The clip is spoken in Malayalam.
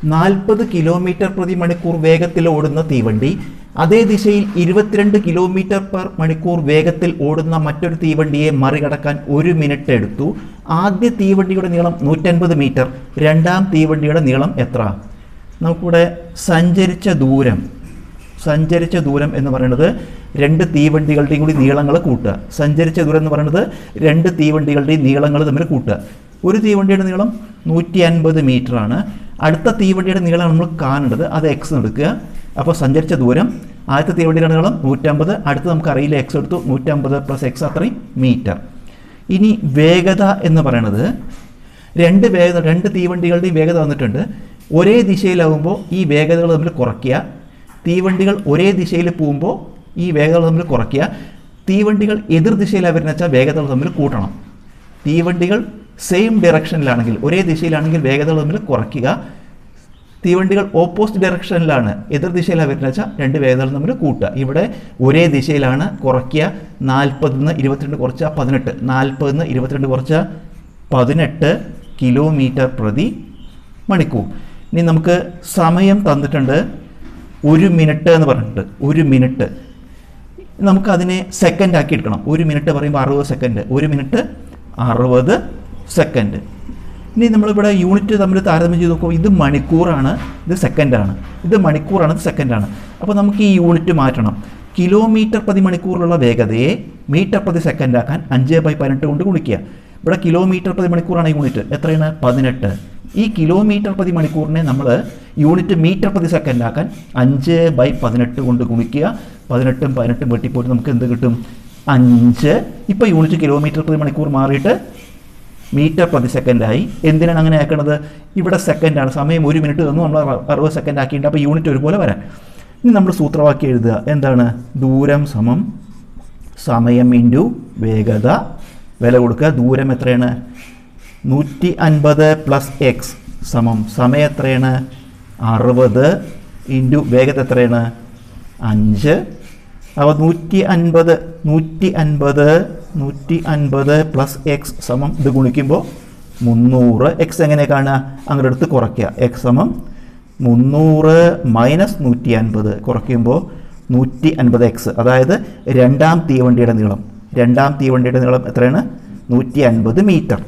40 കിലോമീറ്റർ പ്രതി മണിക്കൂർ വേഗത്തിൽ ഓടുന്ന തീവണ്ടി അതേ ദിശയിൽ 22 കിലോമീറ്റർ പെർ മണിക്കൂർ വേഗത്തിൽ ഓടുന്ന മറ്റൊരു തീവണ്ടിയെ മറികടക്കാൻ 1 മിനിറ്റ് എടുത്തു. ആദ്യ തീവണ്ടിയുടെ നീളം 150 മീറ്റർ. രണ്ടാം തീവണ്ടിയുടെ നീളം എത്ര? നമുക്കിവിടെ സഞ്ചരിച്ച ദൂരം എന്ന് പറയുന്നത് രണ്ട് തീവണ്ടികളുടെയും കൂടി നീളങ്ങൾ കൂട്ടുക. സഞ്ചരിച്ച ദൂരം എന്ന് പറയുന്നത് രണ്ട് തീവണ്ടികളുടെയും നീളങ്ങൾ തമ്മിൽ കൂട്ടുക. ഒരു തീവണ്ടിയുടെ നീളം 150 മീറ്റർ ആണ്. അടുത്ത തീവണ്ടിയുടെ നീളം നമ്മൾ കാണേണ്ടത്, അത് എക്സ് എടുക്കുക. അപ്പോൾ സഞ്ചരിച്ച ദൂരം ആദ്യത്തെ തീവണ്ടിയുടെ നീളം 150, അടുത്ത് നമുക്ക് അറിയില്ല, എക്സ് എടുത്തു. 150 + എക്സ് അത്രയും മീറ്റർ. ഇനി വേഗത എന്ന് പറയുന്നത് രണ്ട് തീവണ്ടികളുടെയും വേഗത വന്നിട്ടുണ്ട്. ഒരേ ദിശയിലാവുമ്പോൾ ഈ വേഗതകൾ തമ്മിൽ കുറയ്ക്കുക. തീവണ്ടികൾ ഒരേ ദിശയിൽ പോകുമ്പോൾ ഈ വേഗതകൾ തമ്മിൽ കുറയ്ക്കുക. തീവണ്ടികൾ എതിർ ദിശയിലാണ് വരുന്നത് വെച്ചാൽ വേഗതകൾ തമ്മിൽ കൂട്ടണം. തീവണ്ടികൾ സെയിം ഡയറക്ഷനിലാണെങ്കിൽ, ഒരേ ദിശയിലാണെങ്കിൽ വേഗതകൾ തമ്മിൽ കുറയ്ക്കുക. തീവണ്ടികൾ ഓപ്പോസിറ്റ് ഡയറക്ഷനിലാണ്, എതിർ ദിശയിലാണ് വരുന്നത് വെച്ചാൽ രണ്ട് വേഗതകൾ തമ്മിൽ കൂട്ടുക. ഇവിടെ ഒരേ ദിശയിലാണ്, കുറയ്ക്കുക. 40 നിന്ന് 22 കുറച്ചാൽ 18, 40 നിന്ന് 22 കുറച്ചാൽ 18 കിലോമീറ്റർ പ്രതി മണിക്കൂർ. ഇനി നമുക്ക് സമയം തന്നിട്ടുണ്ട് 1 മിനിറ്റ് എന്ന് പറഞ്ഞിട്ട്. 1 മിനിറ്റ് നമുക്കതിനെ സെക്കൻഡ് ആക്കി എടുക്കണം. 1 മിനിറ്റ് പറയുമ്പോൾ 60 സെക്കൻഡ്. 1 minute 60 second. ഇനി നമ്മളിവിടെ യൂണിറ്റ് തമ്മിൽ താരതമ്യം ചെയ്ത് നോക്കുമ്പോൾ ഇത് മണിക്കൂറാണ്, ഇത് സെക്കൻഡാണ്. ഇത് മണിക്കൂറാണ്, ഇത് സെക്കൻഡാണ്. അപ്പോൾ നമുക്ക് ഈ യൂണിറ്റ് മാറ്റണം. കിലോമീറ്റർ പ്രതി മണിക്കൂറിലുള്ള വേഗതയെ മീറ്റർ പ്രതി സെക്കൻഡ് ആക്കാൻ 5/18 കൊണ്ട് ഗുണിക്കുക. ഇവിടെ കിലോമീറ്റർ പ്രതി മണിക്കൂറാണ് യൂണിറ്റ്. എത്രയാണ്? 18. ഈ കിലോമീറ്റർ പ്രതി മണിക്കൂറിനെ നമ്മൾ യൂണിറ്റ് മീറ്റർ പ്രതി സെക്കൻഡ് ആക്കാൻ 5/18 കൊണ്ട് ഗുണിക്കുക. 18ഉം 18ഉം വെട്ടിപ്പോയിട്ട് നമുക്ക് എന്ത് കിട്ടും? 5. ഇപ്പോൾ യൂണിറ്റ് കിലോമീറ്റർ പ്രതി മണിക്കൂർ മാറിയിട്ട് മീറ്റർ പ്രതി സെക്കൻഡായി. എന്തിനാണ് അങ്ങനെ ആക്കുന്നത്? ഇവിടെ സെക്കൻഡാണ്, സമയം 1 മിനിറ്റ് തന്നു, നമ്മൾ 60 സെക്കൻഡ് ആക്കിയിട്ടുണ്ട്. അപ്പോൾ യൂണിറ്റ് ഒരുപോലെ വരാൻ. ഇനി നമ്മൾ സൂത്രവാക്യം എഴുതുക. എന്താണ്? ദൂരം സമം സമയം ഇൻറ്റു വേഗത. വില കൊടുക്കുക. ദൂരം എത്രയാണ്? 150 + എക്സ് സമം സമയം എത്രയാണ്? 60 ഇൻറ്റു വേഗത എത്രയാണ്? 5. അപ്പോൾ 150 + എക്സ് സമം ഇത് ഗുണിക്കുമ്പോൾ 300. എക്സ് എങ്ങനെ കാണുക? അങ്ങോട്ട് എടുത്ത് കുറയ്ക്കുക. എക്സ് സമം 300 - 150 കുറയ്ക്കുമ്പോൾ 150 എക്സ്. അതായത് രണ്ടാം തീവണ്ടിയുടെ നീളം എത്രയാണ്? 150 മീറ്റർ.